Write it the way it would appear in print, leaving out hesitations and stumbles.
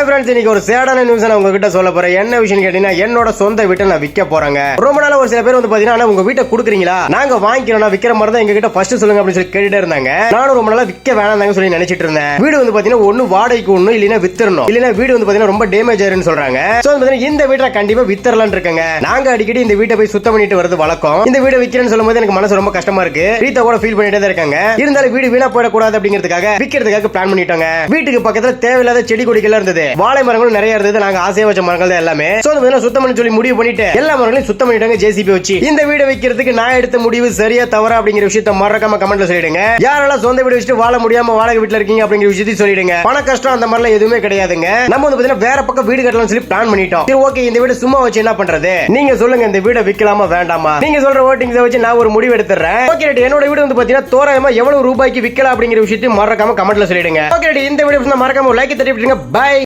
Hi friends, இன்னைக்கு ஒரு சேடான news நான் உங்ககிட்ட சொல்ல போறேன். என்ன விஷயம் கேட்டீங்கன்னா, என்னோட சொந்த வீட்டை நான் விற்க போறேங்க. ரொம்ப நாளா ஒரு சில பேர் வந்து பாத்தீங்கன்னா, உங்க வீட்டை கொடுக்குறீங்களா, நாங்க வாங்கிக்கிறோம், விக்கிற மாதிரி தான் எங்க கிட்ட ஃபர்ஸ்ட் சொல்லுங்க அப்படின்னு சொல்லி கேட்டுட்டே இருந்தாங்க. நானும் ரொம்ப நாளா விற்க வேணாம் சொல்லி நினைச்சிட்டு இருந்தேன். வீடு வந்து பாத்தீங்கன்னா ஒண்ணு வாடகைக்கு ஒண்ணு இல்லைன்னா வித்துறணும், இல்லைன்னா வீடு வந்து பாத்தீங்கன்னா ரொம்ப டேமேஜ் ஆயிருன்னு சொல்றாங்க. சோ இந்த வீட்டை கண்டிப்பா வித்தரலான்னு இருக்கங்க. நாங்க அடிக்கடி இந்த வீட்டை போய் சுத்தம் பண்ணிட்டு வரது வழக்கம். இந்த வீட்டை விற்கிறேன்னு சொல்லும் போது எனக்கு மனசு ரொம்ப கஷ்டமா இருக்கு. ரீதா கூட ஃபீல் பண்ணிட்டே தான் இருக்காங்க. இருந்தாலும் வீடு வீணா போயிடக்கூடாது அப்படிங்கிறதுக்காக விற்கிறதுக்காக பிளான் பண்ணிட்டோங்க. வீட்டுக்கு பக்கத்துல தேவையில்லாத செடி கொடிகள் இருந்தது, வாழை மரங்களும் நிறைய இருந்தது. நாங்க ஆசையா வச்ச மரங்கள் தான் எல்லாமே. சுத்தம் பண்ணி சொல்லி முடிவு பண்ணிட்டு எல்லா மரங்களையும் சுத்தம் பண்ணிட்டாங்க ஜேசிபி வச்சு. இந்த வீடு வைக்கிறதுக்கு நான் எடுத்த முடிவு சரியா தவறா அப்படிங்கிற விஷயத்தை மறக்காம கமெண்ட்ல சொல்லிடுங்க. யாரெல்லாம் சொந்த வீடு வச்சுட்டு வாழ முடியாம வாடகை வீட்டுல இருக்கீங்க அப்படிங்கிற விஷயத்தை சொல்லிடுங்க. பண கஷ்டம் அந்த மாதிரிலாம் எதுவுமே கிடையாதுங்க. நம்ம வந்து பாத்தீங்கன்னா வேற பக்கம் வீடு கட்டலாம்னு சொல்லி பிளான் பண்ணிட்டோம். சரி, ஓகே, இந்த வீடு சும்மா வச்சு என்ன பண்றது? நீங்க சொல்லுங்க, இந்த வீடை விற்கலாமா வேண்டாமா? நீங்க சொல்ற ஓட்டிங்ஸ் வச்சு நான் ஒரு முடிவு எடுத்துறேன். ஓகே, என்னோட வீடு வந்து பாத்தீங்கன்னா தோராயமா எவ்வளவு ரூபாய்க்கு விற்கலாம் அப்படிங்கிற விஷயத்தை மறக்காம கமெண்ட்ல சொல்லிடுங்க. ஓகே, இந்த வீடியோ மறக்காம லைக் தட்டி விட்டுருங்க. பை.